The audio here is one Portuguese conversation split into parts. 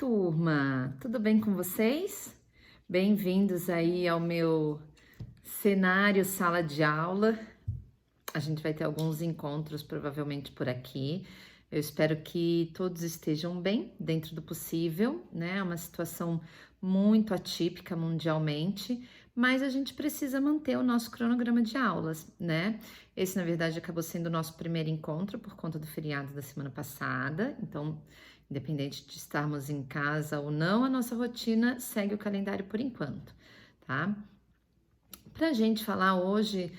turma! Tudo bem com vocês? Bem-vindos aí ao meu cenário sala de aula. A gente vai ter alguns encontros provavelmente por aqui. Eu espero que todos estejam bem, dentro do possível, né? É uma situação muito atípica mundialmente, mas a gente precisa manter o nosso cronograma de aulas, né? Esse, na verdade, acabou sendo o nosso primeiro encontro por conta do feriado da semana passada, então, independente de estarmos em casa ou não, a nossa rotina segue o calendário por enquanto, tá? Para a gente falar hoje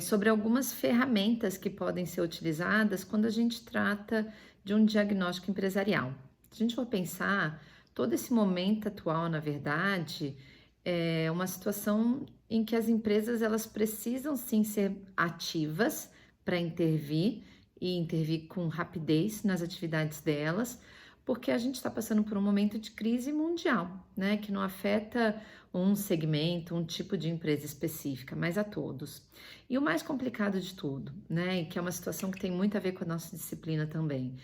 sobre algumas ferramentas que podem ser utilizadas quando a gente trata de um diagnóstico empresarial. Se a gente for pensar, todo esse momento atual, na verdade, é uma situação em que as empresas elas precisam sim ser ativas para intervir e intervir com rapidez nas atividades delas, porque a gente está passando por um momento de crise mundial, né, que não afeta um segmento, um tipo de empresa específica, mas a todos. E o mais complicado de tudo, né, e que é uma situação que tem muito a ver com a nossa disciplina também.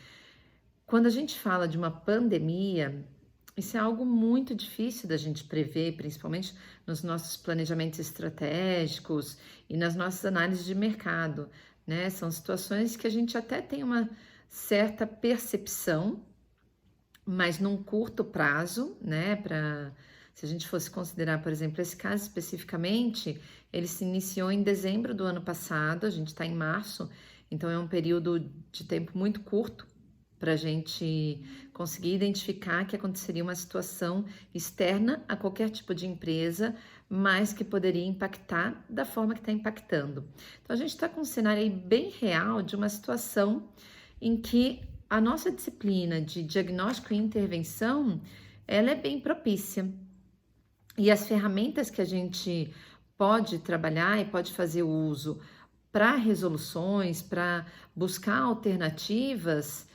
Quando a gente fala de uma pandemia, isso é algo muito difícil da gente prever, principalmente nos nossos planejamentos estratégicos e nas nossas análises de mercado, né? São situações que a gente até tem uma certa percepção, mas num curto prazo, né? Se a gente fosse considerar, por exemplo, esse caso especificamente, ele se iniciou em dezembro do ano passado, a gente está em março, então é um período de tempo muito curto para a gente conseguir identificar que aconteceria uma situação externa a qualquer tipo de empresa, mas que poderia impactar da forma que está impactando. Então a gente está com um cenário aí bem real de uma situação em que a nossa disciplina de diagnóstico e intervenção, ela é bem propícia. E as ferramentas que a gente pode trabalhar e pode fazer uso para resoluções, para buscar alternativas,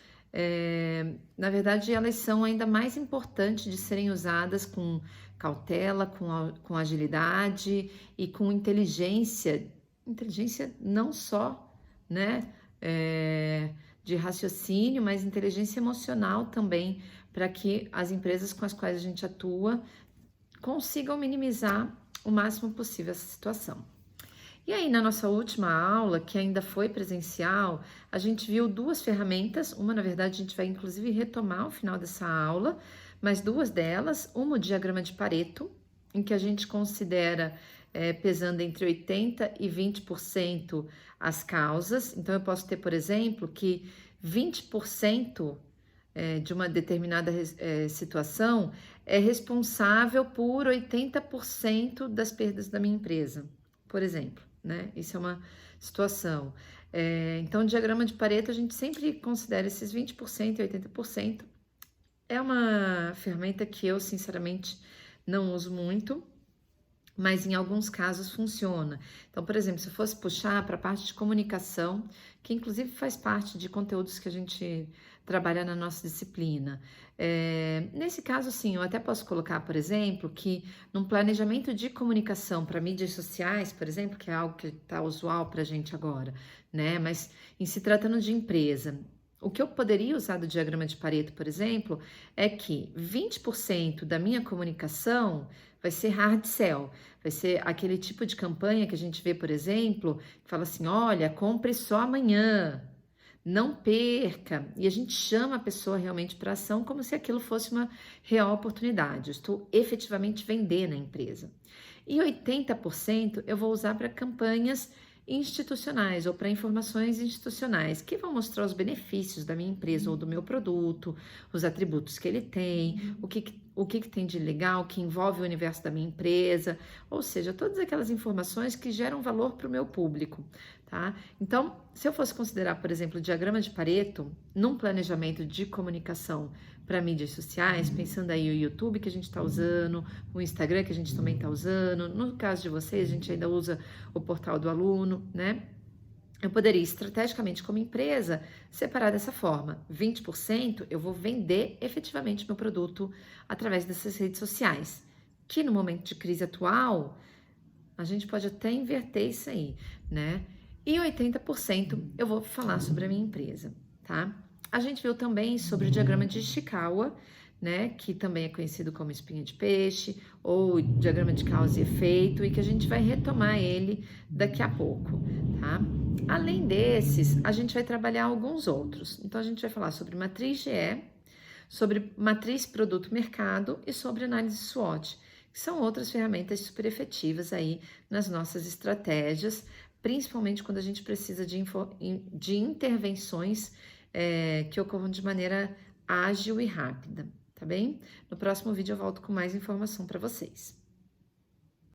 na verdade, elas são ainda mais importantes de serem usadas com cautela, com agilidade e com inteligência. Inteligência não só, né, de raciocínio, mas inteligência emocional também, para que as empresas com as quais a gente atua consigam minimizar o máximo possível essa situação. E aí, na nossa última aula, que ainda foi presencial, a gente viu duas ferramentas. Uma, na verdade, a gente vai inclusive retomar ao final dessa aula, mas duas delas. Uma, o diagrama de Pareto, em que a gente considera pesando entre 80% e 20% as causas. Então, eu posso ter, por exemplo, que 20% de uma determinada situação é responsável por 80% das perdas da minha empresa, por exemplo, né? Isso é uma situação. Então, o diagrama de Pareto, a gente sempre considera esses 20% e 80%. É uma ferramenta que eu, sinceramente, não uso muito, mas em alguns casos funciona. Então, por exemplo, se eu fosse puxar para a parte de comunicação, que inclusive faz parte de conteúdos que a gente trabalha na nossa disciplina. Nesse caso, sim, eu até posso colocar, por exemplo, que num planejamento de comunicação para mídias sociais, por exemplo, que é algo que está usual para a gente agora, né? Mas em se tratando de empresa, o que eu poderia usar do diagrama de Pareto, por exemplo, é que 20% da minha comunicação vai ser hard sell, vai ser aquele tipo de campanha que a gente vê, por exemplo, que fala assim, olha, compre só amanhã, não perca, e a gente chama a pessoa realmente para ação como se aquilo fosse uma real oportunidade, eu estou efetivamente vendendo a empresa. E 80% eu vou usar para campanhas institucionais ou para informações institucionais que vão mostrar os benefícios da minha empresa ou do meu produto, os atributos que ele tem, o que tem de legal que envolve o universo da minha empresa, ou seja, todas aquelas informações que geram valor para o meu público, tá? Então, se eu fosse considerar, por exemplo, o diagrama de Pareto num planejamento de comunicação para mídias sociais, pensando aí o YouTube que a gente está usando, o Instagram que a gente também está usando, no caso de vocês, a gente ainda usa o portal do aluno, né? Eu poderia estrategicamente como empresa separar dessa forma, 20% eu vou vender efetivamente meu produto através dessas redes sociais, que no momento de crise atual, a gente pode até inverter isso aí, né? E 80% eu vou falar sobre a minha empresa, tá? A gente viu também sobre o diagrama de Ishikawa, né, que também é conhecido como espinha de peixe, ou diagrama de causa e efeito, e que a gente vai retomar ele daqui a pouco, tá? Além desses, a gente vai trabalhar alguns outros. Então, a gente vai falar sobre matriz GE, sobre matriz produto-mercado e sobre análise SWOT, que são outras ferramentas super efetivas aí nas nossas estratégias, principalmente quando a gente precisa de intervenções que ocorram de maneira ágil e rápida, tá bem? No próximo vídeo eu volto com mais informação para vocês.